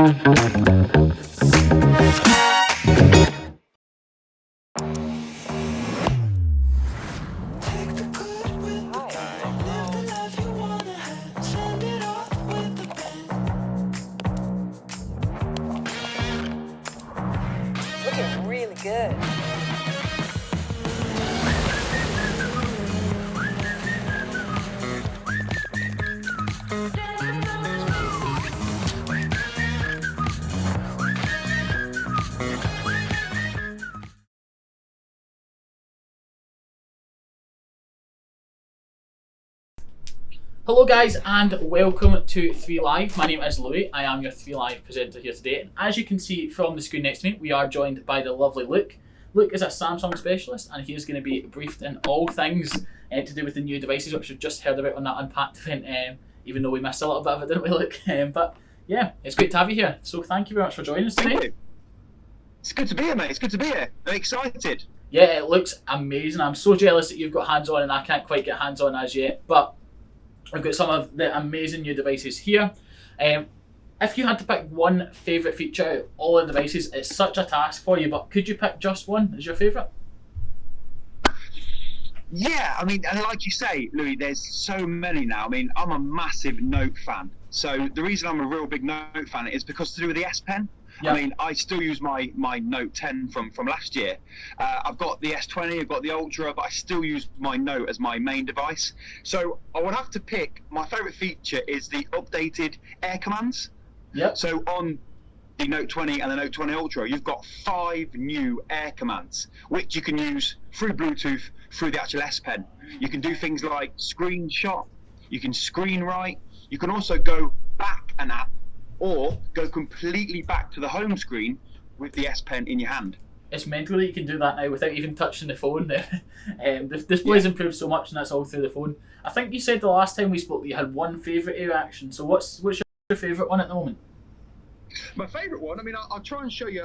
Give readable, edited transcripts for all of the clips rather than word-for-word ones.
Looking really good. Hello guys and welcome to 3 Live. My name is Louis. I am your 3 Live presenter here today. And as you can see from the screen next to me, we are joined by the lovely Luke. Luke is a Samsung specialist and he is going to be briefed in all things to do with the new devices, which we've just heard about on that Unpacked event, even though we missed a little bit of it, didn't we, Luke? But yeah, it's great to have you here. So thank you very much for joining us today. Thank you. It's good to be here, mate. It's good to be here. I'm excited. Yeah, it looks amazing. I'm so jealous that you've got hands-on and I can't quite get hands-on as yet, but I've got some of the amazing new devices here. If you had to pick one favourite feature out of all the devices, it's such a task for you, but could you pick just one as your favourite? Yeah, I mean, and like you say, Louis, there's so many now. I mean, I'm a massive Note fan. So the reason I'm a real big Note fan is because to do with the S Pen. Yeah. I mean, I still use my Note10 from last year. I've got the S20, I've got the Ultra, but I still use my Note as my main device. So I would have to pick, my favourite feature is the updated air commands. Yeah. So on the Note20 and the Note20 Ultra, you've got 5 new air commands, which you can use through Bluetooth, through the actual S Pen. You can do things like screenshot, you can screen write, you can also go back an app, or go completely back to the home screen with the S Pen in your hand. It's mental that you can do that now without even touching the phone. The display's improved so much and that's all through the phone. I think you said the last time we spoke that you had one favourite air action, so what's your favourite one at the moment? My favourite one, I mean, I'll try and show you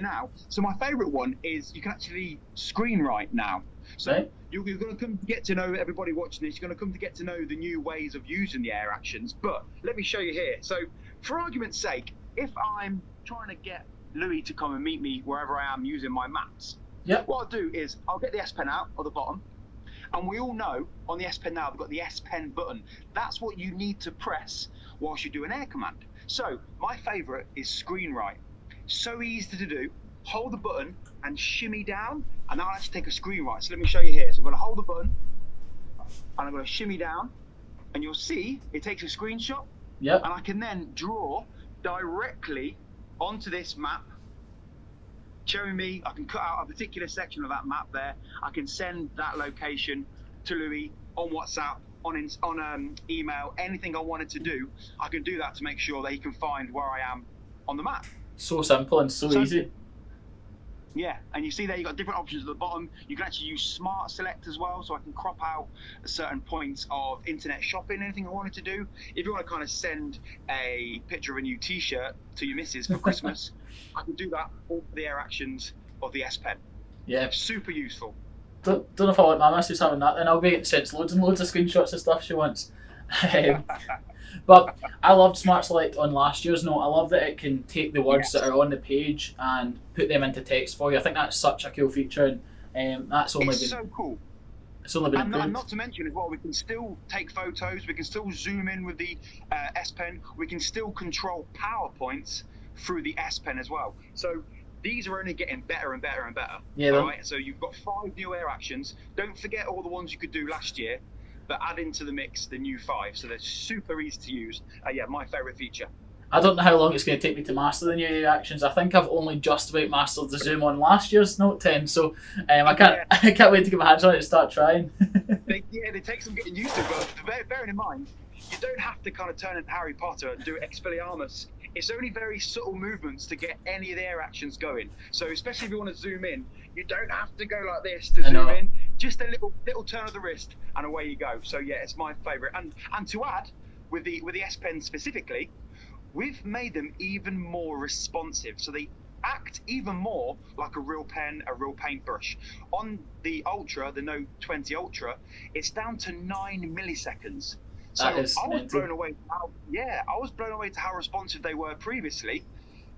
now. So my favourite one is you can actually screen write now. So right. You're going to come to get to know, everybody watching this, you're going to come to get to know the new ways of using the air actions. But let me show you here. So for argument's sake, if I'm trying to get Louis to come and meet me wherever I am using my maps, yep. What I'll do is I'll get the S Pen out of the bottom. And we all know on the S Pen now, they've got the S Pen button. That's what you need to press whilst you do an air command. So my favourite is screen write. So easy to do. Hold the button and shimmy down, and I'll actually take a screen write. So let me show you here. So I'm going to hold the button, and I'm going to shimmy down, and you'll see it takes a screenshot. Yep. And I can then draw directly onto this map, showing me I can cut out a particular section of that map there. I can send that location to Louis on WhatsApp, on email, anything I wanted to do. I can do that to make sure that he can find where I am on the map. So simple and so easy. Yeah, and you see there you've got different options at the bottom. You can actually use Smart Select as well, so I can crop out certain points of internet shopping, anything I wanted to do. If you want to kind of send a picture of a new t-shirt to your missus for Christmas, I can do that all the air actions of the S Pen. Yeah. Super useful. Don't know if I want my missus having that, then I'll be getting sent loads and loads of screenshots of stuff she wants. But I loved Smart Select on last year's Note. I love that it can take the words that are on the page and put them into text for you. I think that's such a cool feature, and that's only been so cool. It's only been improved. And not to mention as well, we can still take photos, we can still zoom in with the S Pen, we can still control PowerPoints through the S Pen as well. So these are only getting better and better and better. Yeah. All right. So you've got 5 new air actions. Don't forget all the ones you could do last year, but add into the mix the new 5. So they're super easy to use. Yeah, my favourite feature. I don't know how long it's going to take me to master the new air actions. I think I've only just about mastered the zoom on last year's Note 10, so I can't wait to get my hands on it and start trying. They take some getting used to, but bearing in mind, you don't have to kind of turn into Harry Potter and do Expelliarmus. It's only very subtle movements to get any of the air actions going. So especially if you want to zoom in, you don't have to go like this to zoom in. Just a little turn of the wrist and away you go. So yeah, it's my favourite. And to add, with the S Pen specifically, we've made them even more responsive. So they act even more like a real pen, a real paintbrush. On the Ultra, the Note 20 Ultra, it's down to 9 milliseconds. So That is I was mental. blown away. I was blown away to how responsive they were previously.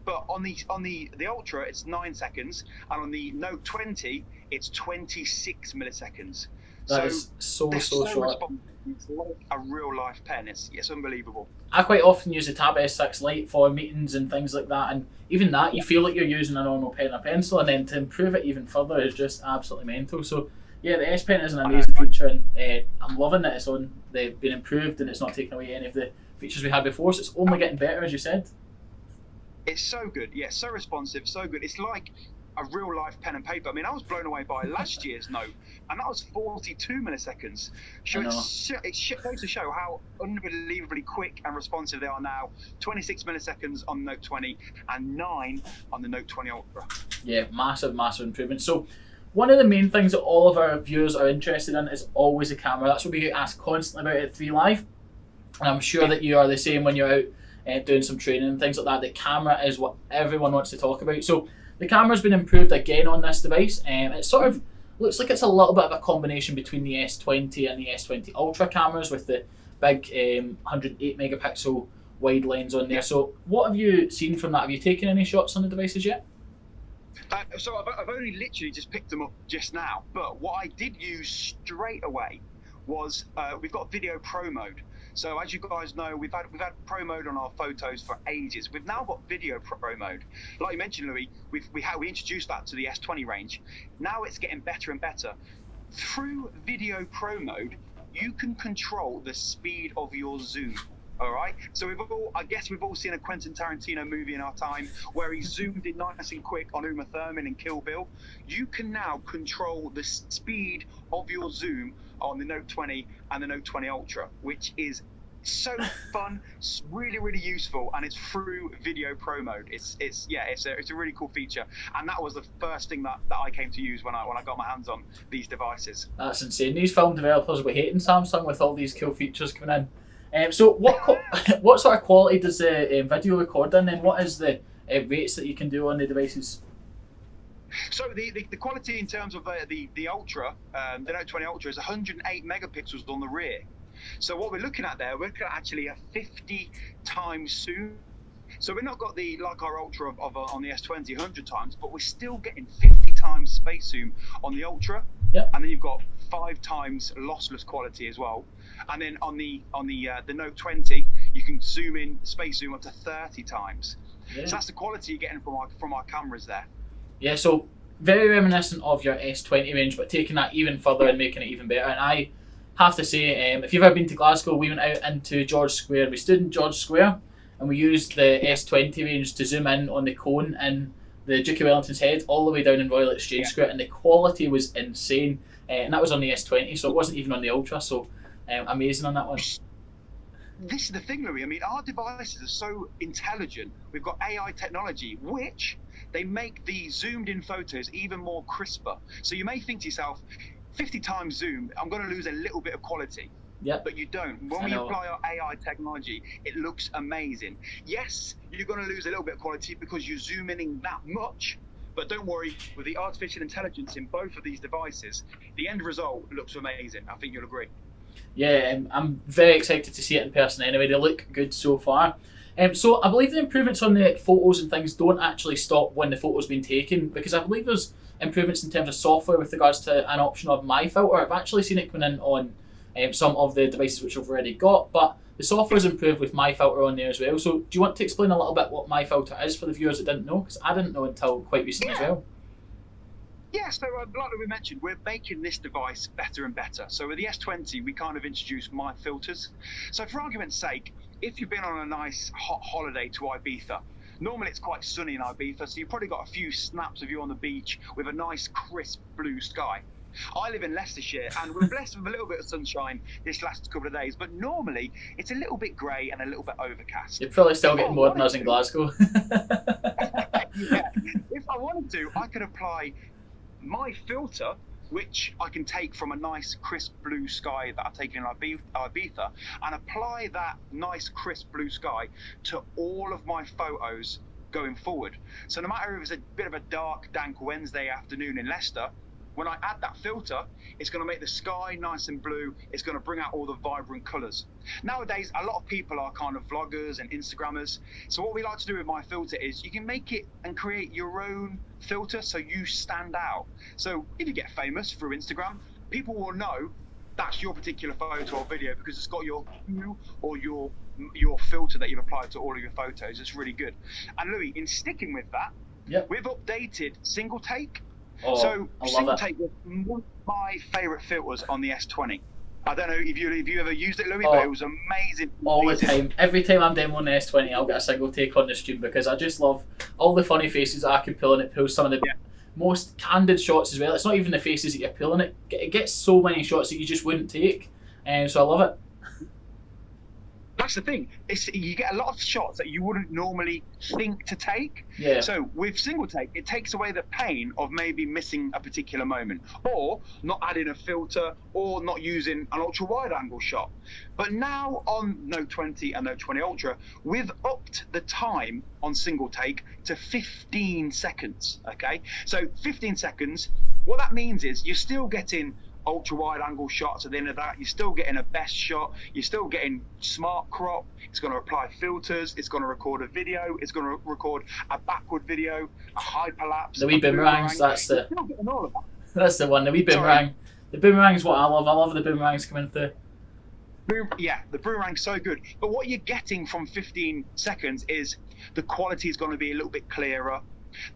But on the Ultra, it's 9 seconds, and on the Note 20, it's 26 milliseconds. That So is so they're so short. responsive. It's like a real life pen. It's unbelievable. I quite often use the Tab S6 Lite for meetings and things like that, and even that, you feel like you're using a normal pen or pencil, and then to improve it even further is just absolutely mental. So, yeah, the S Pen is an amazing feature, and I'm loving that they've been improved and it's not taking away any of the features we had before, so it's only getting better, as you said. It's so good. Yeah, so responsive, so good. It's like a real life pen and paper. I mean, I was blown away by last year's Note, and that was 42 milliseconds. So I know. it goes to show how unbelievably quick and responsive they are now. 26 milliseconds on the Note 20 and 9 on the Note 20 Ultra. Yeah, massive, massive improvement. So, one of the main things that all of our viewers are interested in is always the camera. That's what we get asked constantly about at 3 Live. And I'm sure that you are the same when you're out doing some training and things like that. The camera is what everyone wants to talk about. So the camera's been improved again on this device. It sort of looks like it's a little bit of a combination between the S20 and the S20 Ultra cameras with the big 108 megapixel wide lens on there. So what have you seen from that? Have you taken any shots on the devices yet? So I've only literally just picked them up just now. But what I did use straight away was we've got video pro mode. So as you guys know, we've had pro mode on our photos for ages. We've now got video pro mode. Like you mentioned, Louis, we introduced that to the S20 range. Now it's getting better and better. Through video pro mode, you can control the speed of your zoom. All right. So I guess we've all seen a Quentin Tarantino movie in our time where he zoomed in nice and quick on Uma Thurman and Kill Bill. You can now control the speed of your zoom on the Note 20 and the Note 20 Ultra, which is so fun, it's really, really useful, and it's through video pro mode. It's a really cool feature, and that was the first thing that I came to use when I got my hands on these devices. That's insane. These film developers were hating Samsung with all these cool features coming in. So what sort of quality does the video record in, and what is the rates that you can do on the devices? So the quality in terms of the Ultra, the Note 20 Ultra, is 108 megapixels on the rear. So what we're looking at there, we're looking at actually a 50 times zoom. So we've not got like our Ultra on the S20 100 times, but we're still getting 50 times space zoom on the Ultra. Yeah. And then you've got 5 times lossless quality as well. And then on the Note 20, you can zoom in, space zoom up to 30 times. Yeah. So that's the quality you're getting from our cameras there. Yeah, so very reminiscent of your S20 range, but taking that even further and making it even better. And I have to say, if you've ever been to Glasgow, we went out into George Square. We stood in George Square and we used the S20 range to zoom in on the cone in the Duke of Wellington's Head all the way down in Royal Exchange Square, and the quality was insane. And that was on the S20, so it wasn't even on the Ultra, so amazing on that one. This is the thing, Louis. I mean, our devices are so intelligent. We've got AI technology, which they make the zoomed in photos even more crisper. So you may think to yourself, 50 times zoom, I'm going to lose a little bit of quality. Yep. But you don't. When we apply our AI technology, it looks amazing. Yes, you're going to lose a little bit of quality because you're zooming in that much. But don't worry, with the artificial intelligence in both of these devices, the end result looks amazing. I think you'll agree. Yeah, I'm very excited to see it in person anyway. They look good so far. So I believe the improvements on the photos and things don't actually stop when the photo's been taken, because I believe there's improvements in terms of software with regards to an option of My Filter. I've actually seen it coming in on some of the devices which I've already got, but the software's improved with My Filter on there as well. So do you want to explain a little bit what My Filter is for the viewers that didn't know? Because I didn't know until quite recently as well. Yeah, so like we mentioned, we're making this device better and better. So with the S20, we kind of introduced My Filters. So for argument's sake, if you've been on a nice hot holiday to Ibiza, normally it's quite sunny in Ibiza, so you've probably got a few snaps of you on the beach with a nice crisp blue sky. I live in Leicestershire, and we're blessed with a little bit of sunshine this last couple of days, but normally it's a little bit grey and a little bit overcast. You're probably still getting more than us in Glasgow. Yeah, if I wanted to, I could apply My Filter, which I can take from a nice crisp blue sky that I've taken in Ibiza, and apply that nice crisp blue sky to all of my photos going forward. So no matter if it's a bit of a dark, dank Wednesday afternoon in Leicester, when I add that filter, it's going to make the sky nice and blue. It's going to bring out all the vibrant colors. Nowadays, a lot of people are kind of vloggers and Instagrammers. So what we like to do with my filter is you can make it and create your own filter so you stand out. So if you get famous through Instagram, people will know that's your particular photo or video because it's got your or your filter that you've applied to all of your photos. It's really good. And Louis, in sticking with that, we've updated single take. So single take was one of my favorite filters on the S20. I don't know if you ever used it, Louis, but it was amazing. All the time. Every time I'm demoing the S20, I'll get a single take on the stream because I just love all the funny faces that I can pull, and it pulls some of the most candid shots as well. It's not even the faces that you're pulling, it gets so many shots that you just wouldn't take, and so I love it. That's the thing. You get a lot of shots that you wouldn't normally think to take. Yeah. So with single take, it takes away the pain of maybe missing a particular moment, or not adding a filter, or not using an ultra wide angle shot. But now on Note 20 and Note 20 Ultra, we've upped the time on single take to 15 seconds. Okay. So 15 seconds. What that means is you're still getting ultra wide angle shots at the end of that. You're still getting a best shot. You're still getting smart crop. It's going to apply filters. It's going to record a video. It's going to record a backward video, a hyperlapse. The wee boomerangs. That's the. You're getting all of that. That's the one. The wee boomerang. The boomerang's what I love. I love the boomerangs coming through. Yeah, the boomerang's so good. But what you're getting from 15 seconds is the quality is going to be a little bit clearer.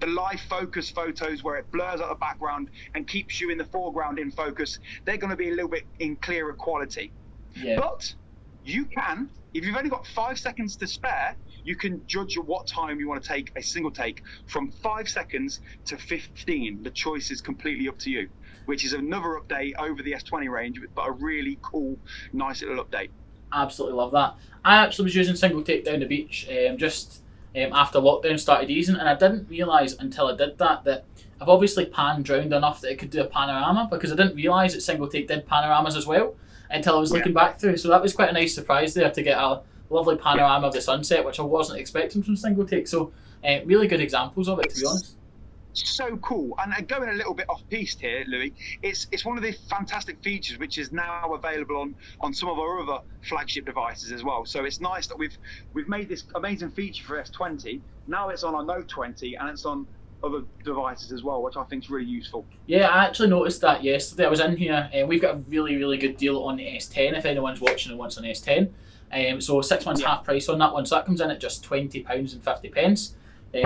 The live focus photos where it blurs out the background and keeps you in the foreground in focus, they're going to be a little bit in clearer quality. Yeah. But you can, if you've only got 5 seconds to spare, you can judge at what time you want to take a single take from 5 seconds to 15. The choice is completely up to you, which is another update over the S20 range, but a really cool, nice little update. Absolutely love that. I actually was using single take down the beach after lockdown started easing, and I didn't realise until I did that I've obviously panned round enough that it could do a panorama, because I didn't realise that single take did panoramas as well until I was looking back through. So that was quite a nice surprise there to get a lovely panorama of the sunset, which I wasn't expecting from single take. So really good examples of it, to be honest. So cool. And going a little bit off piste here, Louis, it's one of the fantastic features which is now available on some of our other flagship devices as well. So it's nice that we've made this amazing feature for S20. Now it's on our Note 20 and it's on other devices as well, which I think is really useful. Yeah, I actually noticed that yesterday. I was in here and we've got a really, really good deal on the S10 if anyone's watching and wants an S10. So 6 months half price on that one. So that comes in at just £20.50.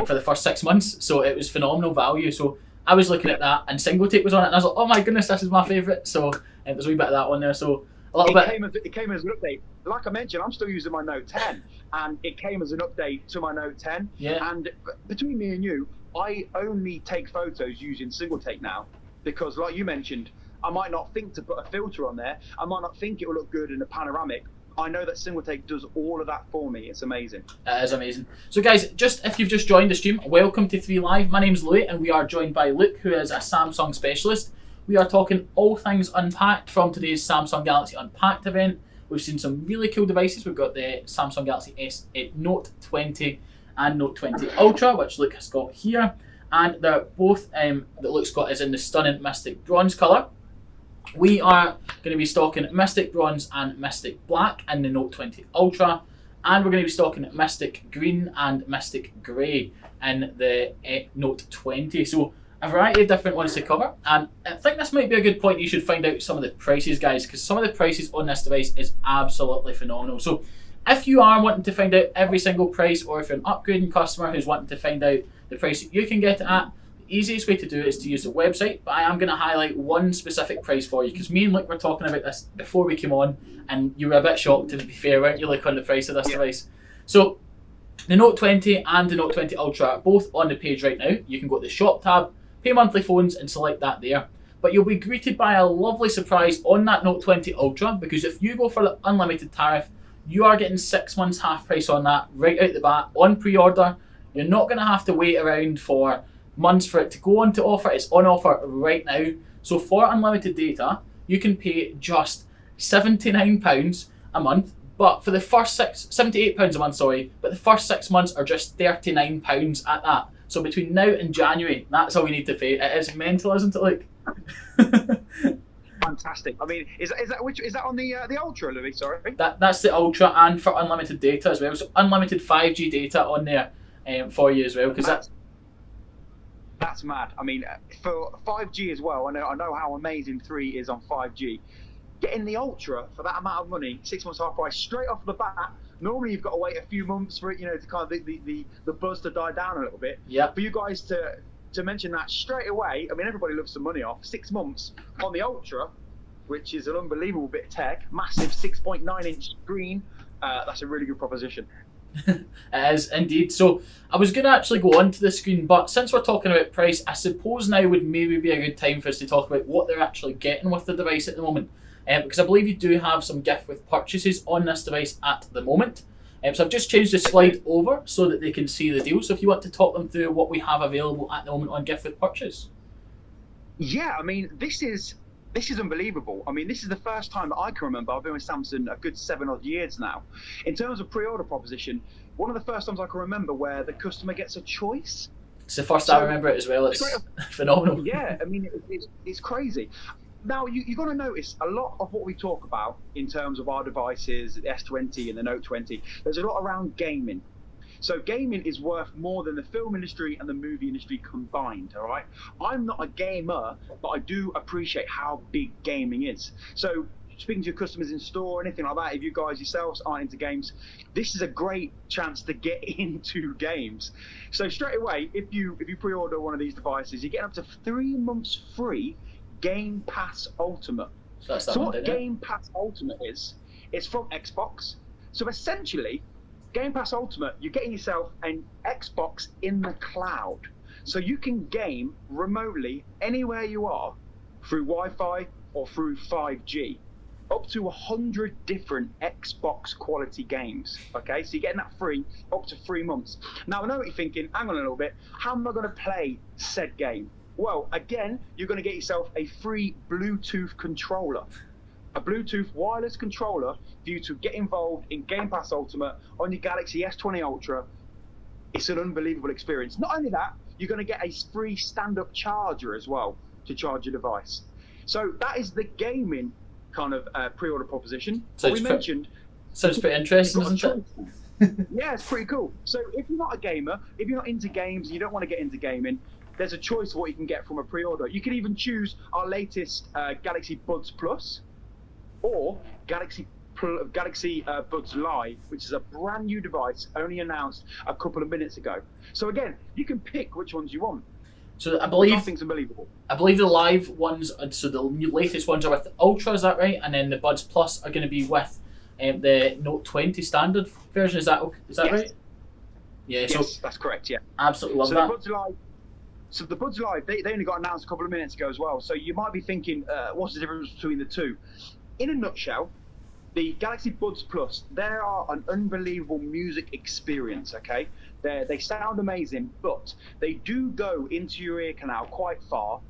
For the first 6 months, so it was phenomenal value. So I was looking at that, and single take was on it, and I was like, "Oh my goodness, this is my favourite." So there's a wee bit of that one there. So a little bit. It came as an update. Like I mentioned, I'm still using my Note 10, and it came as an update to my Note 10. Yeah. And between me and you, I only take photos using single take now, because like you mentioned, I might not think to put a filter on there. I might not think it will look good in a panoramic. I know that single take does all of that for me. It's amazing. It is amazing. So guys, just if you've just joined the stream, welcome to 3 Live. My name's Louis and we are joined by Luke, who is a Samsung specialist. We are talking all things Unpacked from today's Samsung Galaxy Unpacked event. We've seen some really cool devices. We've got the Samsung Galaxy Note 20 and Note 20 Ultra, which Luke has got here. And they're both, that Luke's got is in the stunning Mystic Bronze colour. We are going to be stocking Mystic Bronze and Mystic Black in the Note 20 Ultra, and we're going to be stocking Mystic Green and Mystic Grey in the Note 20. So a variety of different ones to cover, and I think this might be a good point. You should find out some of the prices, guys, because some of the prices on this device is absolutely phenomenal. So if you are wanting to find out every single price, or if you're an upgrading customer who's wanting to find out the price that you can get it at, the easiest way to do it is to use the website, but I am going to highlight one specific price for you, because me and Luke were talking about this before we came on, and you were a bit shocked, to be fair, weren't you, Luke, on the price of this device? So the Note 20 and the Note 20 Ultra are both on the page right now. You can go to the shop tab, pay monthly phones, and select that there. But you'll be greeted by a lovely surprise on that Note 20 Ultra, because if you go for the unlimited tariff, you are getting 6 months half price on that right out the bat on pre-order. You're not going to have to wait around for months for it to go on to offer. It's on offer right now. So for unlimited data, you can pay just £79 a month, but for the first £78 a month, sorry, but the first 6 months are just £39 at that. So between now and January, that's all we need to pay. It is mental, isn't it? Like, Fantastic. I mean, is that on the Ultra, Louis? Sorry. that's the Ultra, and for unlimited data as well. So unlimited 5G data on there for you as well, because that's mad. I mean, for 5G as well. I know how amazing 3 is on 5G. Getting the Ultra for that amount of money, 6 months half price, straight off the bat. Normally you've got to wait a few months for it, to kind of the buzz to die down a little bit. Yeah. For you guys to mention that straight away, I mean, everybody loves some money off. 6 months on the Ultra, which is an unbelievable bit of tech, massive 6.9-inch screen. That's a really good proposition. It is indeed. So I was going to actually go on to the screen, but since we're talking about price, I suppose now would maybe be a good time for us to talk about what they're actually getting with the device at the moment. Because I believe you do have some gift with purchases on this device at the moment. So I've just changed the slide over so that they can see the deal. So if you want to talk them through what we have available at the moment on gift with purchase. Yeah, I mean, this is unbelievable. I mean, this is the first time that I can remember. I've been with Samsung a good 7 odd years now. In terms of pre-order proposition, one of the first times I can remember where the customer gets a choice. It's the first I remember it as well. It's phenomenal. Yeah, I mean, it's crazy. Now, you've got to notice a lot of what we talk about in terms of our devices, the S20 and the Note 20, there's a lot around gaming. So gaming is worth more than the film industry and the movie industry combined, all right? I'm not a gamer, but I do appreciate how big gaming is. So speaking to your customers in store or anything like that, if you guys yourselves aren't into games, this is a great chance to get into games. So straight away, if you pre-order one of these devices, you get up to 3 months free GamePass Ultimate. So what GamePass Ultimate is, it's from Xbox. So essentially, GamePass Ultimate, you're getting yourself an Xbox in the cloud. So you can game remotely anywhere you are through Wi-Fi or through 5G. Up to 100 different Xbox quality games. Okay, so you're getting that free up to 3 months. Now I know what you're thinking, hang on a little bit, how am I going to play said game? Well, again, you're going to get yourself a free Bluetooth controller. A Bluetooth wireless controller for you to get involved in GamePass Ultimate on your Galaxy S20 Ultra. It's an unbelievable experience. Not only that, you're going to get a free stand-up charger as well to charge your device. So that is the gaming kind of pre-order proposition. So we mentioned. Sounds pretty interesting, isn't it? Yeah, it's pretty cool. So if you're not a gamer, if you're not into games, you don't want to get into gaming, there's a choice of what you can get from a pre-order. You can even choose our latest Galaxy Buds Plus or Galaxy Buds Live, which is a brand new device only announced a couple of minutes ago. So again, you can pick which ones you want. So I believe Nothing's unbelievable. I believe the live ones, so the latest ones are with the Ultra, is that right? And then the Buds Plus are going to be with the Note 20 standard version. Is that yes. right? Yeah. Yes, so that's correct. Yeah. Absolutely love that. So the Buds Live, they only got announced a couple of minutes ago as well. So you might be thinking, what's the difference between the two? In a nutshell, the Galaxy Buds Plus, they are an unbelievable music experience, okay? They sound amazing, but they do go into your ear canal quite far.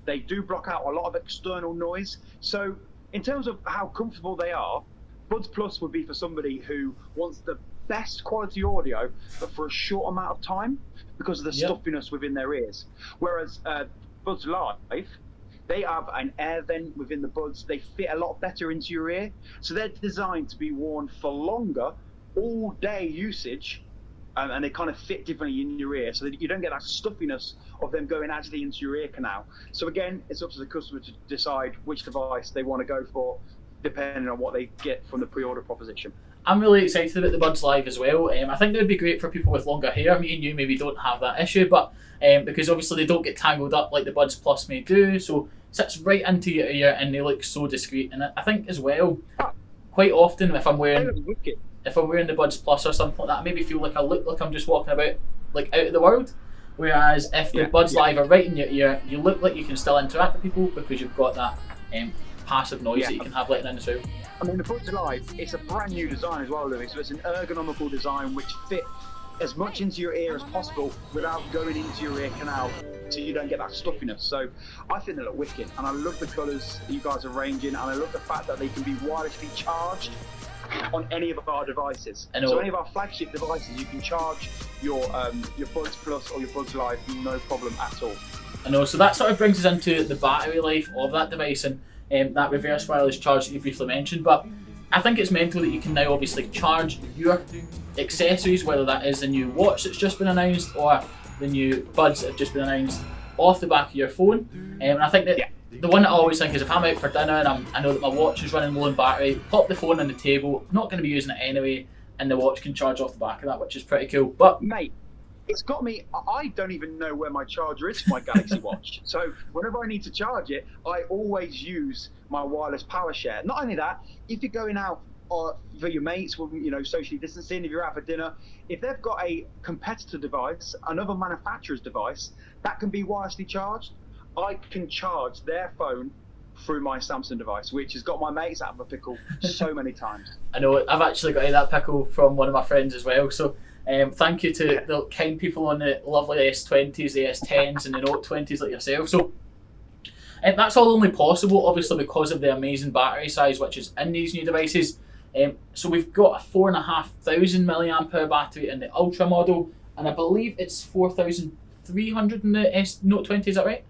They do block out a lot of external noise. So in terms of how comfortable they are, Buds Plus would be for somebody who wants the best quality audio, but for a short amount of time because of the stuffiness within their ears. Whereas Buds Live, they have an air vent within the buds. They fit a lot better into your ear. So they're designed to be worn for longer, all day usage, and they kind of fit differently in your ear so that you don't get that stuffiness of them going actually into your ear canal. So again, it's up to the customer to decide which device they want to go for, depending on what they get from the pre-order proposition. I'm really excited about the Buds Live as well. I think they would be great for people with longer hair. Me and you maybe don't have that issue, but because obviously they don't get tangled up like the Buds Plus may do, so it sits right into your ear and they look so discreet. And I think as well, quite often if I'm wearing the Buds Plus or something like that, I maybe feel like I look like I'm just walking about like out of the world. Whereas if the Buds Live are right in your ear, you look like you can still interact with people because you've got that passive noise that you can have letting in as well. I mean, the Buds Live, it's a brand new design as well, Louis. So it's an ergonomical design which fit as much into your ear as possible without going into your ear canal, so you don't get that stuffiness. So I think they look wicked, and I love the colours that you guys are ranging, and I love the fact that they can be wirelessly charged on any of our devices. I know. So any of our flagship devices, you can charge your Buds Plus or your Buds Live, no problem at all. I know, so that sort of brings us into the battery life of that device and that reverse wireless charge that you briefly mentioned. But I think it's mental that you can now obviously charge your accessories, whether that is the new watch that's just been announced or the new Buds that have just been announced, off the back of your phone. And I think that the one that I always think is, if I'm out for dinner and I know that my watch is running low on battery, pop the phone on the table, not going to be using it anyway, and the watch can charge off the back of that, which is pretty cool. But mate, it's got me, I don't even know where my charger is for my Galaxy Watch. So whenever I need to charge it, I always use my wireless power share. Not only that, if you're going out for your mates, socially distancing, if you're out for dinner, if they've got a competitor device, another manufacturer's device, that can be wirelessly charged, I can charge their phone through my Samsung device, which has got my mates out of a pickle so many times. I know, I've actually got that pickle from one of my friends as well, so thank you to the kind people on the lovely S20s, the S10s and the Note20s like yourself. So that's all only possible obviously because of the amazing battery size which is in these new devices. So we've got a 4,500 milliamp hour battery in the Ultra model, and I believe it's 4,300 in the Note20, is that right?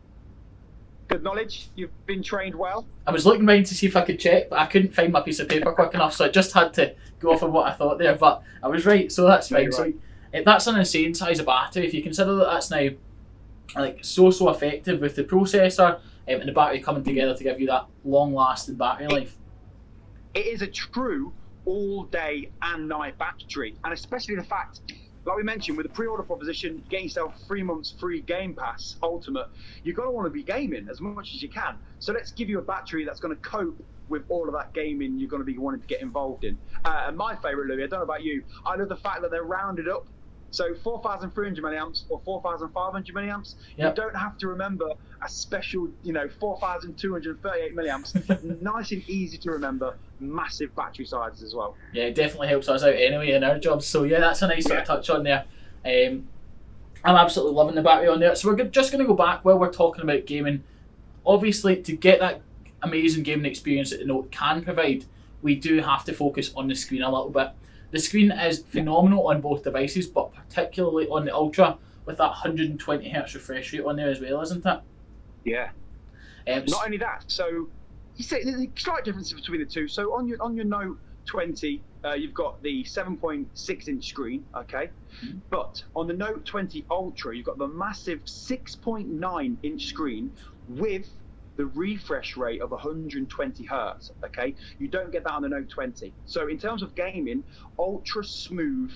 Good knowledge, you've been trained well. I was looking around to see if I could check, but I couldn't find my piece of paper quick enough, so I just had to go off of what I thought there, but I was right, so that's fine. Right. So that's an insane size of battery. If you consider that that's now like so effective with the processor and the battery coming together to give you that long lasting battery life. It is a true all day and night battery, and especially the fact, like we mentioned, with the pre-order proposition, getting yourself 3 months free Game Pass Ultimate, you're going to want to be gaming as much as you can. So let's give you a battery that's going to cope with all of that gaming you're going to be wanting to get involved in. And my favourite, Louis, I don't know about you, I love the fact that they're rounded up. So 4,300 milliamps or 4,500 milliamps, you don't have to remember a special, 4,238 milliamps. Nice and easy to remember, massive battery sizes as well. Yeah, it definitely helps us out anyway in our jobs. So yeah, that's a nice sort of touch on there. I'm absolutely loving the battery on there. So we're just going to go back while we're talking about gaming. Obviously, to get that amazing gaming experience that the Note can provide, we do have to focus on the screen a little bit. The screen is phenomenal on both devices, but particularly on the Ultra with that 120Hz refresh rate on there as well, isn't it? Yeah. Not only that, so you say there's slight differences between the two. So on your Note 20, you've got the 7.6 inch screen, okay? Mm-hmm. But on the Note 20 Ultra, you've got the massive 6.9 inch screen with the refresh rate of 120 Hertz, okay? You don't get that on the Note 20. So in terms of gaming, ultra smooth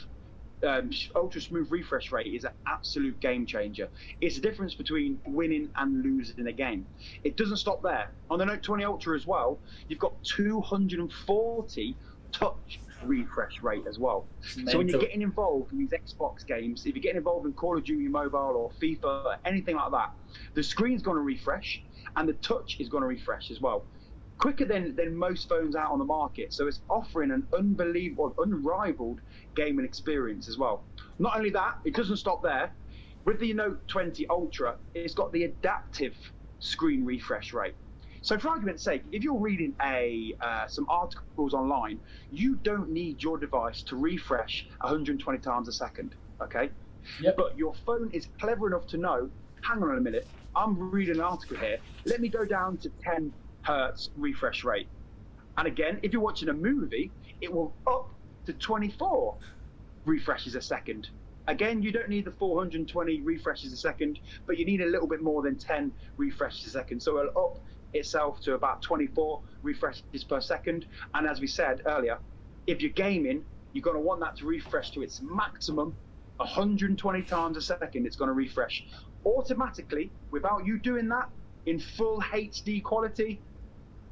refresh rate is an absolute game changer. It's the difference between winning and losing in a game. It doesn't stop there. On the Note 20 Ultra as well, you've got 240 touch refresh rate as well. So when you're getting involved in these Xbox games, if you're getting involved in Call of Duty Mobile or FIFA or anything like that, the screen's going to refresh and the touch is going to refresh as well, quicker than most phones out on the market. So it's offering an unbelievable, unrivaled gaming experience as well. Not only that, it doesn't stop there. With the Note 20 Ultra, it's got the adaptive screen refresh rate. So for argument's sake, if you're reading some articles online, you don't need your device to refresh 120 times a second, okay? Yep. But your phone is clever enough to know, hang on a minute, I'm reading an article here, let me go down to 10 Hertz refresh rate. And again, if you're watching a movie, it will up to 24 refreshes a second. Again, you don't need the 420 refreshes a second, but you need a little bit more than 10 refreshes a second. So it'll up itself to about 24 refreshes per second. And as we said earlier, if you're gaming, you're going to want that to refresh to its maximum 120 times a second. It's going to refresh automatically without you doing that in full HD quality.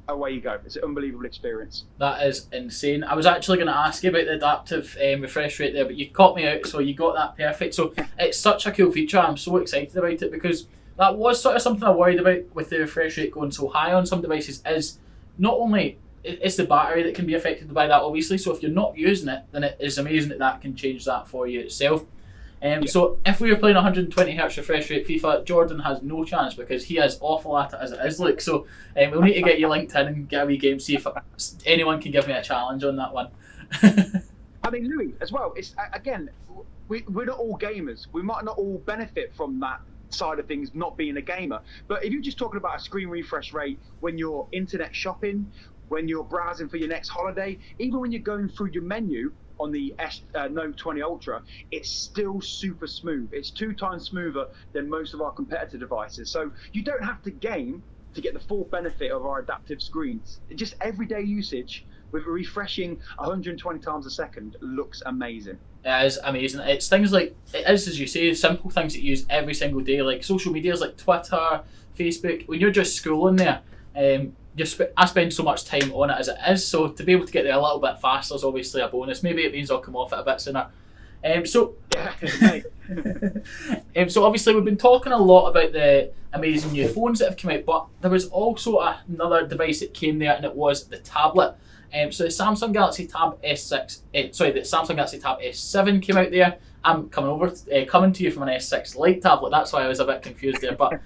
Away you go. It's an unbelievable experience. That is insane. I was actually going to ask you about the adaptive refresh rate there, but you caught me out, so you got that perfect. So it's such a cool feature. I'm so excited about it because that was sort of something I worried about with the refresh rate going so high on some devices. Is not only it's the battery that can be affected by that, obviously. So if you're not using it, then it is amazing that can change that for you itself. So if we were playing 120Hz refresh rate FIFA, Jordan has no chance because he is awful at it as it is, Luke. So we'll need to get you linked in and get a wee game, see if anyone can give me a challenge on that one. I mean, Louis, as well, it's again, we're not all gamers. We might not all benefit from that side of things, not being a gamer. But if you're just talking about a screen refresh rate when you're internet shopping, when you're browsing for your next holiday, even when you're going through your menu on the Note20 Ultra, it's still super smooth. It's 2 times smoother than most of our competitor devices. So you don't have to game to get the full benefit of our adaptive screens. Just everyday usage with refreshing 120 times a second looks amazing. It is amazing. It's things like, it is, as you say, simple things that you use every single day, like social medias like Twitter, Facebook. When you're just scrolling there, I spend so much time on it as it is, so to be able to get there a little bit faster is obviously a bonus. Maybe it means I'll come off it a bit sooner. So obviously we've been talking a lot about the amazing new phones that have come out, but there was also another device that came there, and it was the tablet. So the Samsung Galaxy Tab S6, the Samsung Galaxy Tab S7 came out there. I'm coming to you from an S6 Lite tablet. That's why I was a bit confused there. But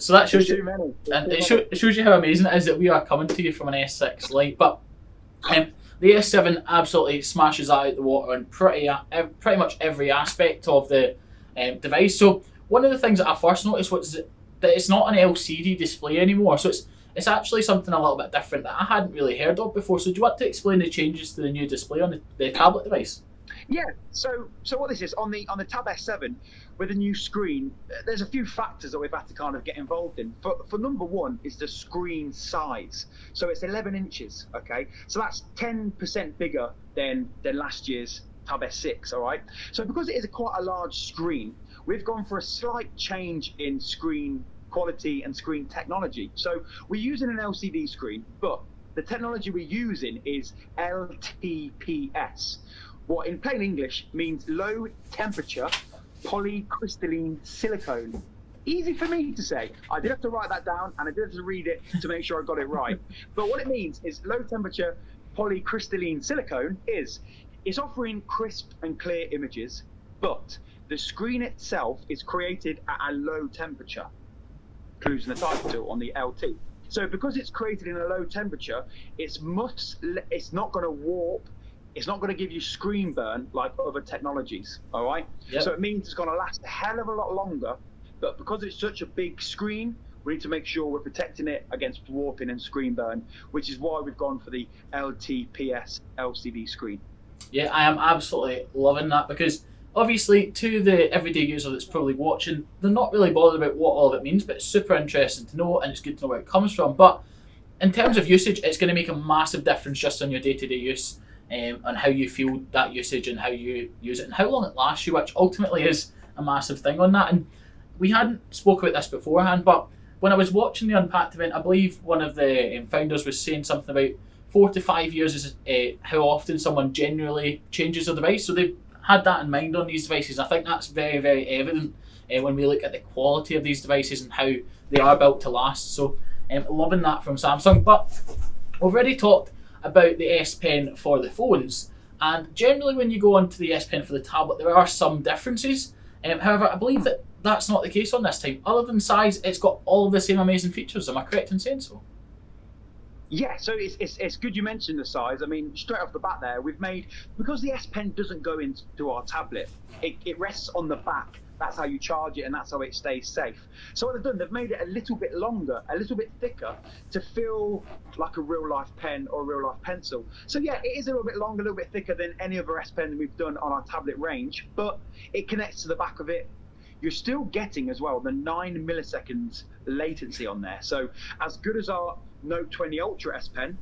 so that shows you, and it shows you how amazing it is that we are coming to you from an S6 Lite. But the S7 absolutely smashes that out the water on pretty much every aspect of the device. So one of the things that I first noticed was that it's not an LCD display anymore. So it's actually something a little bit different that I hadn't really heard of before. So do you want to explain the changes to the new display on the tablet device? Yeah, so what this is, on the Tab S7 with a new screen, there's a few factors that we've had to kind of get involved in. For number one is the screen size. So it's 11 inches, okay? So that's 10% bigger than last year's Tab S6, all right? So because it is quite a large screen, we've gone for a slight change in screen quality and screen technology. So we're using an LCD screen, but the technology we're using is LTPS. What in plain English means low temperature polycrystalline silicone. Easy for me to say. I did have to write that down, and I did have to read it to make sure I got it right. But what it means is low temperature polycrystalline silicone is it's offering crisp and clear images, but the screen itself is created at a low temperature. Clues in the title on the LT. So because it's created in a low temperature, it's not going to warp. It's not going to give you screen burn like other technologies, all right? Yep. So it means it's going to last a hell of a lot longer, but because it's such a big screen, we need to make sure we're protecting it against warping and screen burn, which is why we've gone for the LTPS LCD screen. Yeah, I am absolutely loving that, because obviously to the everyday user that's probably watching, they're not really bothered about what all of it means, but it's super interesting to know, and it's good to know where it comes from. But in terms of usage, it's going to make a massive difference just on your day-to-day use. On how you feel that usage and how you use it and how long it lasts you, which ultimately is a massive thing on that. And we hadn't spoke about this beforehand, but when I was watching the Unpacked event, I believe one of the founders was saying something about 4 to 5 years is how often someone generally changes their device. So they've had that in mind on these devices. I think that's very, very evident when we look at the quality of these devices and how they are built to last. So loving that from Samsung. But we've already talked about the S Pen for the phones, and generally when you go onto the S Pen for the tablet, there are some differences. However, I believe that that's not the case on this time. Other than size, it's got all of the same amazing features. Am I correct in saying so? Yeah, so it's good you mentioned the size. I mean, straight off the bat there, we've made, because the S Pen doesn't go into our tablet, it rests on the back. That's how you charge it, and that's how it stays safe. So what they've done, they've made it a little bit longer, a little bit thicker, to feel like a real-life pen or a real-life pencil. So yeah, it is a little bit longer, a little bit thicker than any other S Pen we've done on our tablet range, but it connects to the back of it. You're still getting as well the 9 milliseconds latency on there. So as good as our Note20 Ultra S Pen,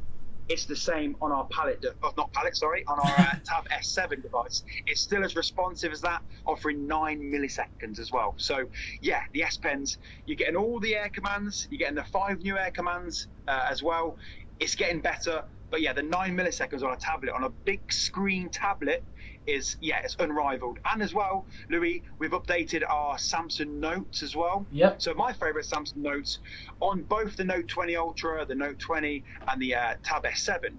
it's the same on our on our Tab S7 device. It's still as responsive as that, offering 9 milliseconds as well. So yeah, the S Pens, you're getting all the air commands, you're getting the 5 new air commands as well. It's getting better, but yeah, the 9 milliseconds on a tablet, on a big screen tablet, it's unrivaled. And as well, Louis, we've updated our Samsung Notes as well. Yep. So my favorite Samsung Notes, on both the Note20 Ultra, the Note20, and the Tab S7,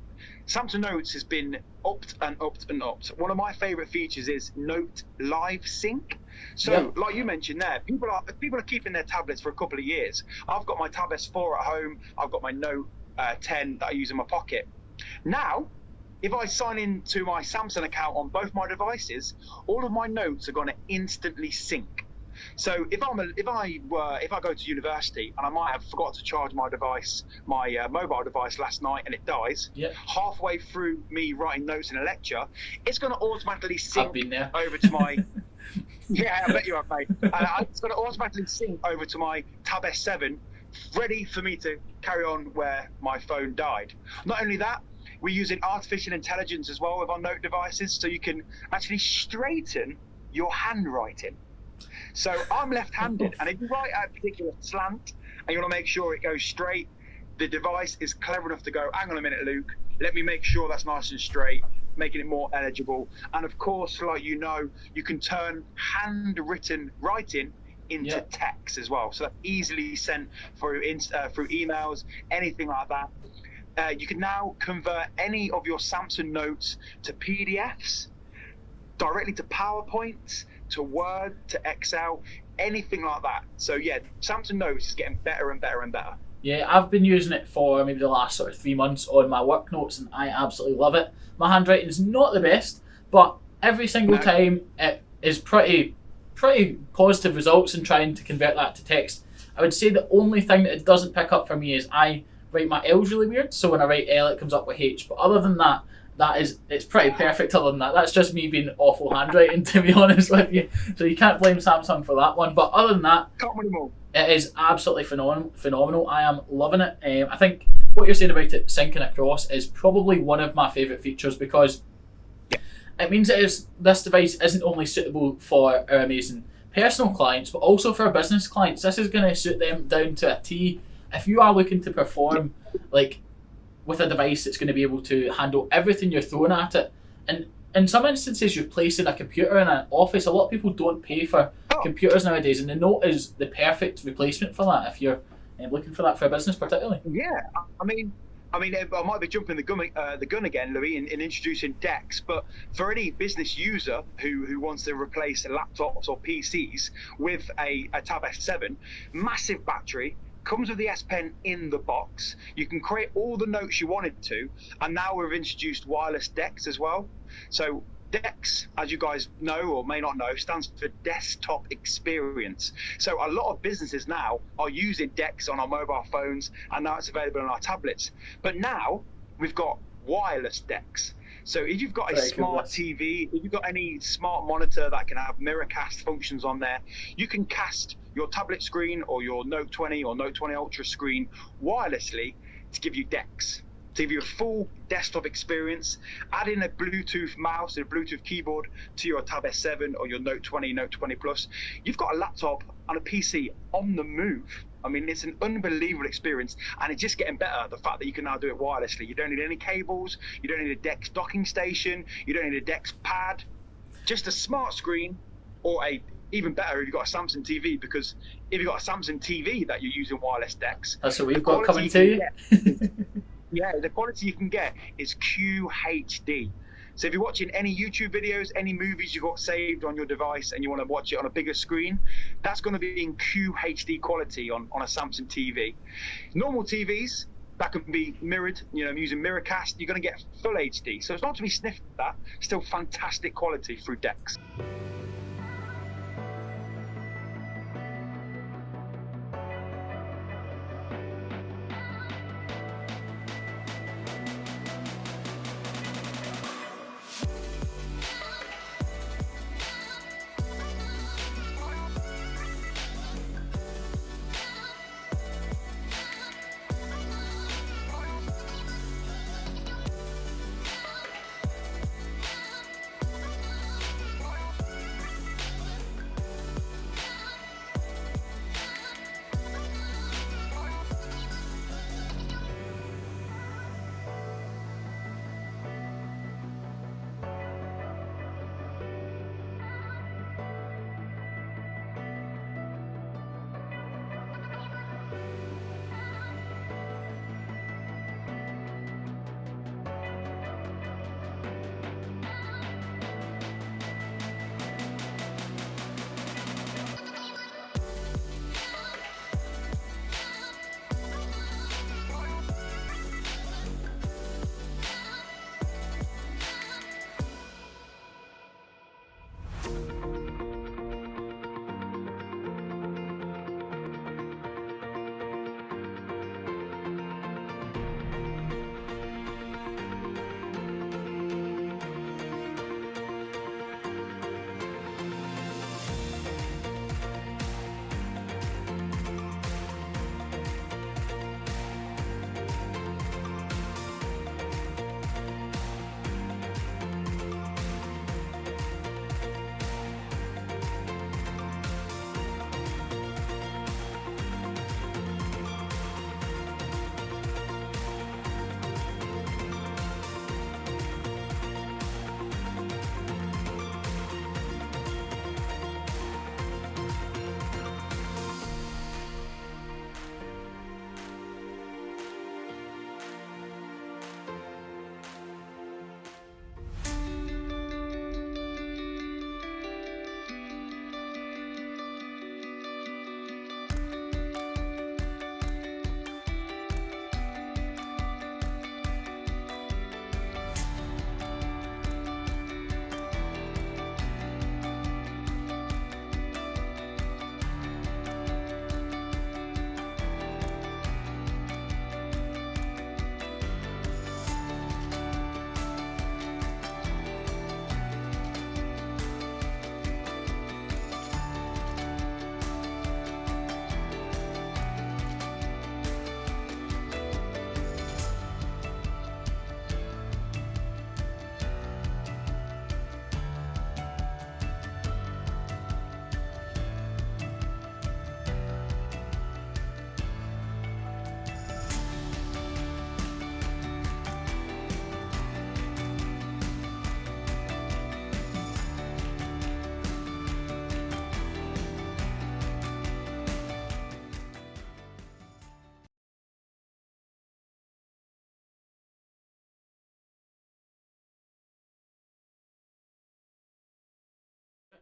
Samsung Notes has been upped and upped and upped. One of my favorite features is Note Live Sync. So, yep, like you mentioned there, people are keeping their tablets for a couple of years. I've got my Tab S4 at home. I've got my Note 10 that I use in my pocket. Now, if I sign in to my Samsung account on both my devices, all of my notes are going to instantly sync. So if I go to university and I might have forgot to charge my device, my mobile device last night, and it dies, halfway through me writing notes in a lecture, it's going to automatically sync over to my. Yeah, I bet you have, mate. It's going to automatically sync over to my Tab S7, ready for me to carry on where my phone died. Not only that, we're using artificial intelligence as well with our note devices, so you can actually straighten your handwriting. So I'm left-handed, and if you write at a particular slant and you want to make sure it goes straight, the device is clever enough to go, hang on a minute, Luke, let me make sure that's nice and straight, making it more eligible. And of course, like you know, you can turn handwritten writing into text as well. So that's easily sent through emails, anything like that. You can now convert any of your Samsung notes to PDFs, directly to PowerPoints, to Word, to Excel, anything like that. So yeah, Samsung Notes is getting better and better and better. Yeah, I've been using it for maybe the last sort of 3 months on my work notes, and I absolutely love it. My handwriting is not the best, but every single time it is pretty positive results in trying to convert that to text. I would say the only thing that it doesn't pick up for me is I write my L's really weird, so when I write L it comes up with H. But other than that, it's pretty perfect. Other than that, that's just me being awful handwriting, to be honest with you. So you can't blame Samsung for that one. But other than that, it is absolutely phenomenal. I am loving it. I think what you're saying about it syncing across is probably one of my favourite features, because it means that this device isn't only suitable for our amazing personal clients, but also for our business clients. This is going to suit them down to a T. If you are looking to perform with a device that's going to be able to handle everything you're throwing at it. And in some instances, you're placing a computer in an office. A lot of people don't pay for computers nowadays, and the Note is the perfect replacement for that if you're looking for that for a business particularly. Yeah, I mean, I might be jumping the gun again, Louis, in introducing DeX, but for any business user who wants to replace laptops or PCs with a Tab S7, massive battery, comes with the S Pen in the box. You can create all the notes you wanted to, and now we've introduced wireless DeX as well. So DeX, as you guys know or may not know, stands for desktop experience. So a lot of businesses now are using DeX on our mobile phones, and now it's available on our tablets. But now we've got wireless DeX. So if you've got a smart TV, if you've got any smart monitor that can have mirrorcast functions on there, you can cast your tablet screen or your Note 20 or Note 20 Ultra screen wirelessly to give you DeX, to give you a full desktop experience. Add in a Bluetooth mouse and a Bluetooth keyboard to your Tab S7 or your Note 20, Note 20 Plus. You've got a laptop and a PC on the move. I mean, it's an unbelievable experience, and it's just getting better, the fact that you can now do it wirelessly. You don't need any cables, you don't need a DeX docking station, you don't need a DeX pad, just a smart screen, or even better if you've got a Samsung TV, because if you've got a Samsung TV that you're using wireless DeX, that's what we've got coming to you. Yeah, the quality you can get is QHD. So if you're watching any YouTube videos, any movies you've got saved on your device and you want to watch it on a bigger screen, that's going to be in QHD quality on a Samsung TV. Normal TVs, that can be mirrored, using Mirrorcast, you're going to get full HD. So it's not to be sniffed at that, still fantastic quality through DeX.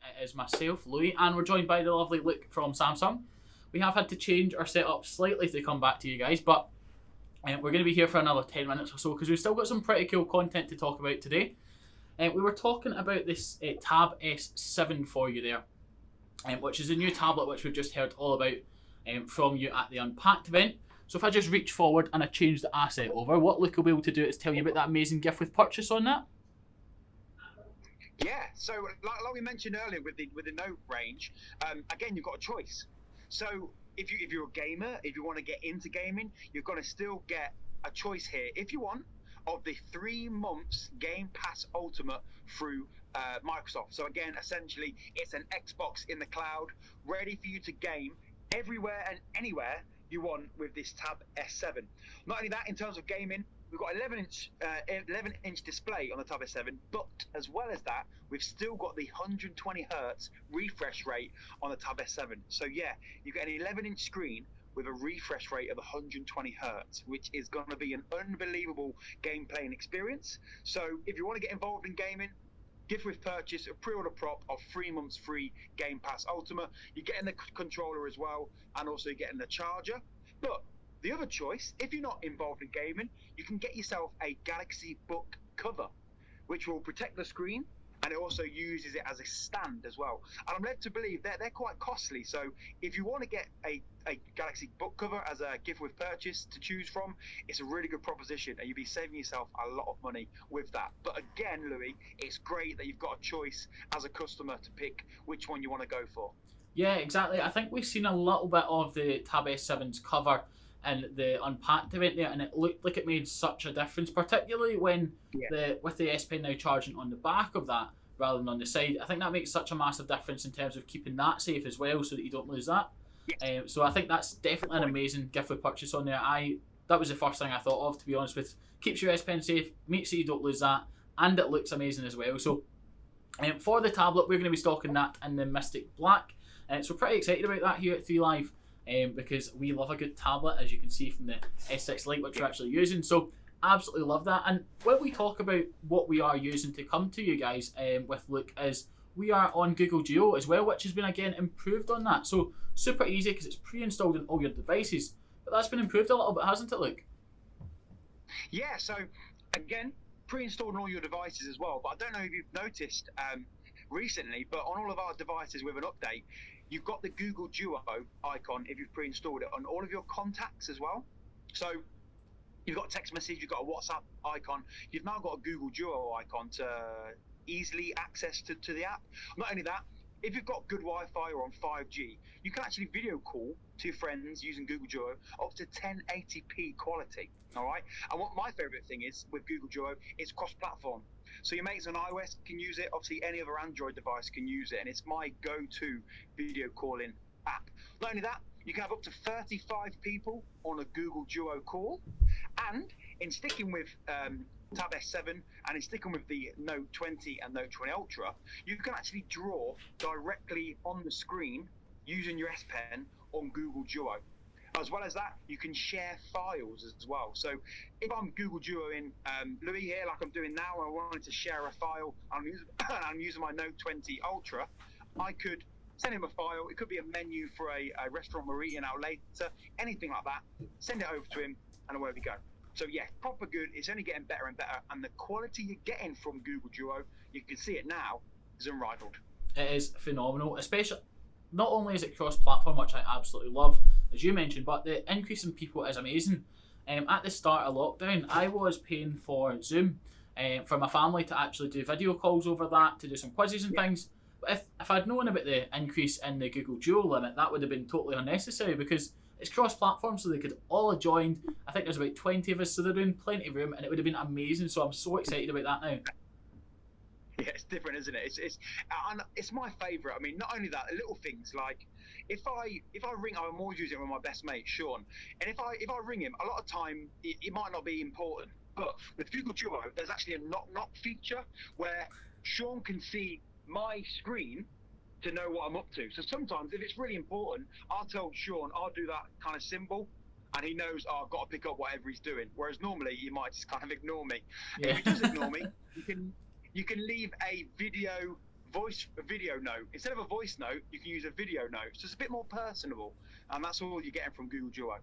It is myself, Louis, and we're joined by the lovely Luke from Samsung. We have had to change our setup slightly to come back to you guys, but we're going to be here for another 10 minutes or so because we've still got some pretty cool content to talk about today. We were talking about this Tab S7 for you there, which is a new tablet which we've just heard all about from you at the Unpacked event. So if I just reach forward and I change the asset over, what Luke will be able to do is tell you about that amazing gift with purchase on that. Yeah, so like we mentioned earlier with the Note range, again, you've got a choice. So if you're a gamer, if you want to get into gaming, you're going to still get a choice here, if you want, of the 3 months Game Pass Ultimate through Microsoft. So again, essentially, it's an Xbox in the cloud, ready for you to game everywhere and anywhere you want with this Tab S7. Not only that, in terms of gaming, we've got 11-inch display on the Tab S7, but as well as that, we've still got the 120 Hz refresh rate on the Tab S7. So yeah, you get an 11-inch screen with a refresh rate of 120 Hz, which is going to be an unbelievable game playing experience. So if you want to get involved in gaming, gift with purchase, a pre-order prop of 3 months free Game Pass Ultimate. You're getting the controller as well, and also you're getting the charger. But the other choice, if you're not involved in gaming, you can get yourself a Galaxy Book cover, which will protect the screen, and it also uses it as a stand as well. And I'm led to believe that they're quite costly. So if you want to get a Galaxy Book cover as a gift with purchase to choose from, it's a really good proposition, and you'll be saving yourself a lot of money with that. But again, Louis, it's great that you've got a choice as a customer to pick which one you want to go for. Yeah, exactly. I think we've seen a little bit of the Tab S7's cover in the Unpacked event there, and it looked like it made such a difference, particularly when with the S Pen now charging on the back of that rather than on the side. I think that makes such a massive difference in terms of keeping that safe as well, so that you don't lose that. Yes. So I think that's definitely an amazing gift with purchase on there. That was the first thing I thought of, to be honest with. Keeps your S Pen safe, makes sure you don't lose that, and it looks amazing as well. So for the tablet, we're going to be stocking that in the Mystic Black. So we're pretty excited about that here at 3 Live. Because we love a good tablet, as you can see from the S6 Lite, which we're actually using. So absolutely love that. And when we talk about what we are using to come to you guys with Luke, is we are on Google Duo as well, which has been again improved on that. So super easy because it's pre-installed in all your devices. But that's been improved a little bit, hasn't it, Luke? Yeah, so again, pre-installed on all your devices as well. But I don't know if you've noticed recently, but on all of our devices with an update, you've got the Google Duo icon if you've pre-installed it on all of your contacts as well. So you've got a text message, you've got a WhatsApp icon, you've now got a Google Duo icon to easily access to the app. Not only that, if you've got good Wi-Fi or on 5G, you can actually video call to friends using Google Duo up to 1080p quality. All right. And what my favorite thing is with Google Duo, it's cross-platform. So your mates on iOS can use it. Obviously, any other Android device can use it, and it's my go-to video calling app. Not only that, you can have up to 35 people on a Google Duo call. And in sticking with Tab S7 and in sticking with the Note20 and Note20 Ultra, you can actually draw directly on the screen using your S Pen on Google Duo. As well as that, you can share files as well. So if I'm Google Duoing Louis here, like I'm doing now, and I wanted to share a file, I'm using my Note20 Ultra, I could send him a file. It could be a menu for a restaurant we're eating out later, anything like that. Send it over to him, and away we go. So yeah, proper good. It's only getting better and better, and the quality you're getting from Google Duo, you can see it now, is unrivaled. It is phenomenal, especially not only is it cross-platform, which I absolutely love, as you mentioned, but the increase in people is amazing. At the start of lockdown, I was paying for Zoom for my family to actually do video calls over that, to do some quizzes and things. But if I'd known about the increase in the Google Duo limit, that would have been totally unnecessary because it's cross-platform, so they could all have joined. I think there's about 20 of us, so they're doing plenty of room, and it would have been amazing. So I'm so excited about that now. Yeah, it's different, isn't it? It's my favourite. I mean, not only that, little things like if I ring, I'm always using it with my best mate Sean, and if I ring him, a lot of time it might not be important, but with Google Duo, there's actually a knock feature where Sean can see my screen to know what I'm up to. So sometimes if it's really important, I'll tell Sean, I'll do that kind of symbol, and he knows, oh, I've got to pick up whatever he's doing. Whereas normally he might just kind of ignore me. Yeah. If he does ignore me, you can leave a video video note. Instead of a voice note, you can use a video note. So it's a bit more personable, and that's all you're getting from Google Duo.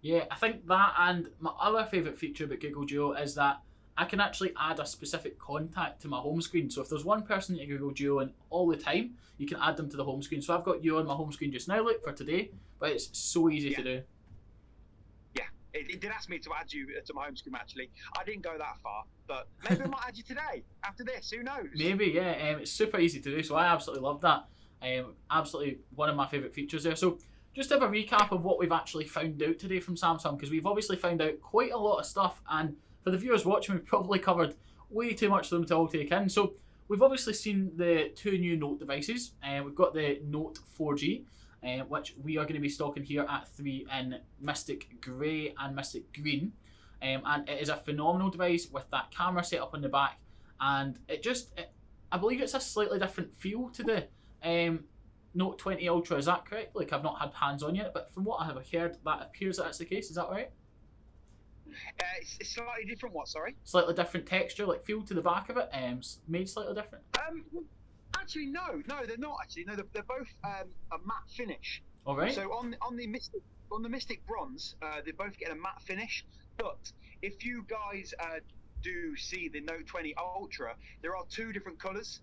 Yeah, I think that, and my other favourite feature about Google Duo is that I can actually add a specific contact to my home screen. So if there's one person in Google Duo and all the time, you can add them to the home screen. So I've got you on my home screen just now, look, for today, but it's so easy to do. Yeah, it did ask me to add you to my home screen, actually. I didn't go that far, but maybe I might add you today, after this, who knows? Maybe, yeah. It's super easy to do, so I absolutely love that. Absolutely one of my favourite features there. So just have a recap of what we've actually found out today from Samsung, because we've obviously found out quite a lot of stuff, and for the viewers watching, we've probably covered way too much for them to all take in. So we've obviously seen the two new Note devices. We've got the Note 4G, which we are going to be stocking here at 3 in Mystic Grey and Mystic Green. And it is a phenomenal device with that camera set up on the back, and I believe it's a slightly different feel to the Note 20 Ultra. Is that correct? Like, I've not had hands on yet, but from what I have heard, that appears that that's the case. Is that right? It's slightly different. What? Sorry. Slightly different texture, like feel to the back of it. Made slightly different. Actually, no, they're not. Actually, no, they're both a matte finish. All right. So on the Mystic Bronze, they both get a matte finish. But if you guys do see the Note 20 Ultra, there are two different colours,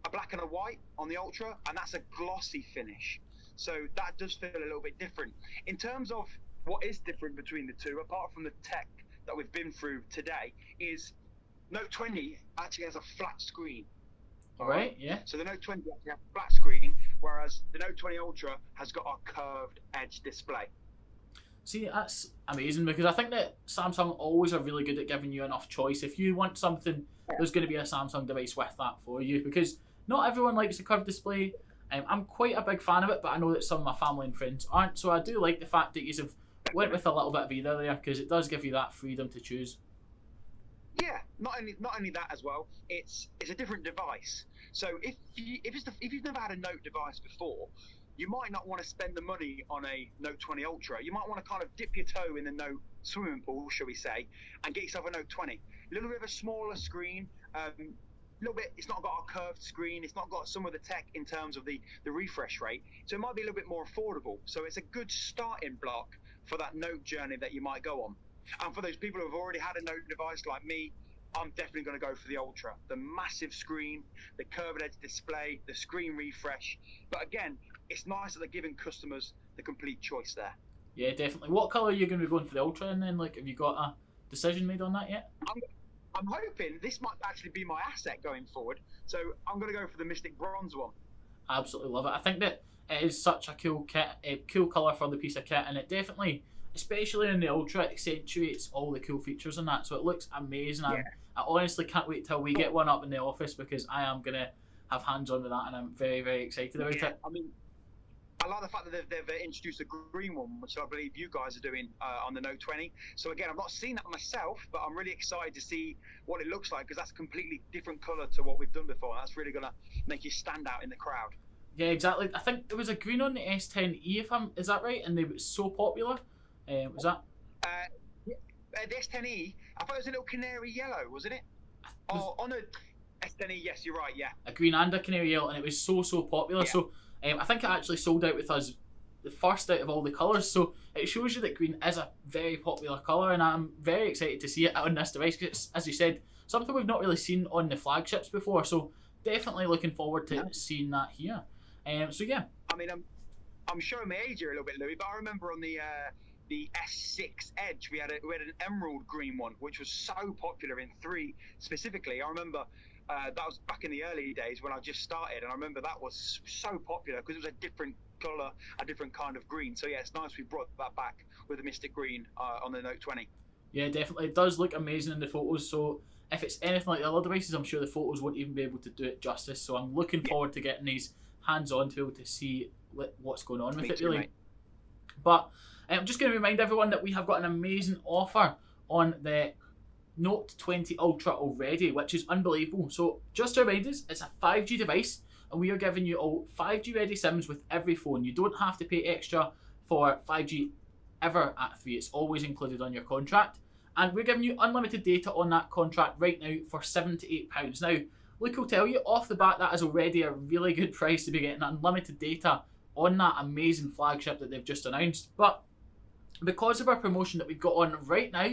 a black and a white on the Ultra, and that's a glossy finish. So that does feel a little bit different. In terms of what is different between the two, apart from the tech that we've been through today, is Note 20 actually has a flat screen. All right, yeah. So the Note 20 actually has a flat screen, whereas the Note 20 Ultra has got a curved edge display. See, that's amazing, because I think that Samsung always are really good at giving you enough choice. If you want something, there's going to be a Samsung device with that for you, because not everyone likes a curved display. I'm quite a big fan of it, but I know that some of my family and friends aren't, so I do like the fact that you have went with a little bit of either there, because it does give you that freedom to choose. Yeah, not only that as well. It's a different device. So if you've never had a Note device before, you might not want to spend the money on a Note 20 Ultra. You might want to kind of dip your toe in the Note swimming pool, shall we say, and get yourself a Note 20. A little bit of a smaller screen. Little bit. It's not got a curved screen. It's not got some of the tech in terms of the refresh rate. So it might be a little bit more affordable. So it's a good starting block for that Note journey that you might go on. And for those people who have already had a Note device like me, I'm definitely going to go for the Ultra. The massive screen, the curved edge display, the screen refresh. But again, it's nice that they're giving customers the complete choice there. Yeah, definitely. What colour are you going to be going for the Ultra in then? Like, have you got a decision made on that yet? I'm hoping this might actually be my asset going forward. So I'm going to go for the Mystic Bronze one. I absolutely love it. I think that it is such a cool kit, a cool colour for the piece of kit, and it definitely, especially in the Ultra, accentuates all the cool features in that. So it looks amazing. Yeah. I honestly can't wait till we get one up in the office, because I am going to have hands on with that, and I'm very, very excited about it. I mean, I like the fact that they've introduced a green one, which I believe you guys are doing on the Note 20. So again, I've not seen that myself, but I'm really excited to see what it looks like, because that's a completely different colour to what we've done before. And that's really going to make you stand out in the crowd. Yeah, exactly. I think there was a green on the S10e, is that right? And they were so popular. Was that? The S10e, I thought it was a little canary yellow, wasn't it? On a S10e, yes, you're right, yeah. A green and a canary yellow, and it was so popular. Yeah. So I think it actually sold out with us the first out of all the colours. So it shows you that green is a very popular colour, and I'm very excited to see it on this device, because it's, as you said, something we've not really seen on the flagships before. So definitely looking forward to seeing that here. So yeah. I mean, I'm showing my age here a little bit, Louis, but I remember on the S6 Edge, we had an emerald green one, which was so popular in 3 specifically. I remember that was back in the early days when I just started, and I remember that was so popular because it was a different colour, a different kind of green. So yeah, it's nice we brought that back with the Mystic Green on the Note 20. Yeah, definitely. It does look amazing in the photos. So if it's anything like the other devices, I'm sure the photos won't even be able to do it justice. So I'm looking forward to getting these hands-on to be able to see what's going on with it, really. Mate. But I'm just going to remind everyone that we have got an amazing offer on the Note 20 Ultra already, which is unbelievable. So just to remind us, it's a 5G device, and we are giving you all 5G ready SIMs with every phone. You don't have to pay extra for 5G ever at 3. It's always included on your contract. And we're giving you unlimited data on that contract right now for £78. Now, Luke will tell you off the bat that is already a really good price to be getting unlimited data on that amazing flagship that they've just announced. But because of our promotion that we've got on right now,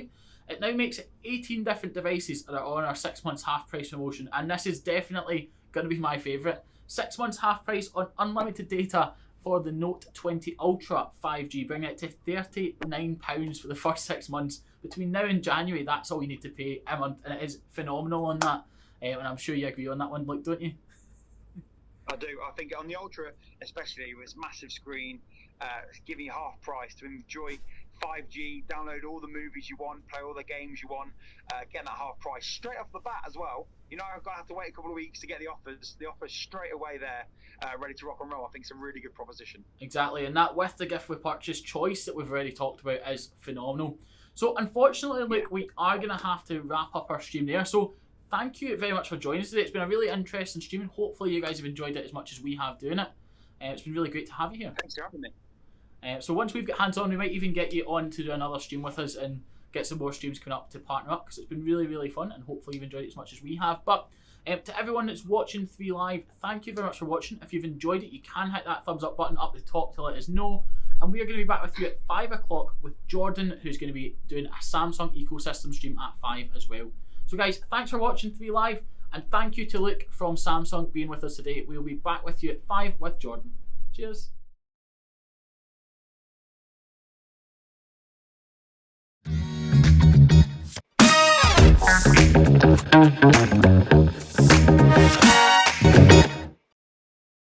it now makes it 18 different devices that are on our 6 months half price promotion, and this is definitely going to be my favourite. 6 months half price on unlimited data for the Note20 Ultra 5G, bringing it to £39 for the first 6 months. Between now and January, that's all you need to pay a month, and it is phenomenal on that. And I'm sure you agree on that one, Luke, don't you? I do. I think on the Ultra, especially with its massive screen, giving you half price to enjoy 5G, download all the movies you want, play all the games you want, getting that half price straight off the bat as well. You know, I'm going to have to wait a couple of weeks to get the offers. The offers straight away there, ready to rock and roll. I think it's a really good proposition. Exactly, and that with the gift with purchase choice that we've already talked about is phenomenal. So unfortunately, Luke, we are going to have to wrap up our stream there. So thank you very much for joining us today. It's been a really interesting streaming. Hopefully you guys have enjoyed it as much as we have doing it. It's been really great to have you here. Thanks for having me. So once we've got hands on, we might even get you on to do another stream with us and get some more streams coming up to partner up, because it's been really, really fun, and hopefully you've enjoyed it as much as we have. But to everyone that's watching 3 Live, thank you very much for watching. If you've enjoyed it, you can hit that thumbs up button up the top to let us know. And we are going to be back with you at 5 o'clock with Jordan, who's going to be doing a Samsung ecosystem stream at 5 as well. So guys, thanks for watching 3 Live, and thank you to Luke from Samsung being with us today. We'll be back with you at 5 with Jordan. Cheers.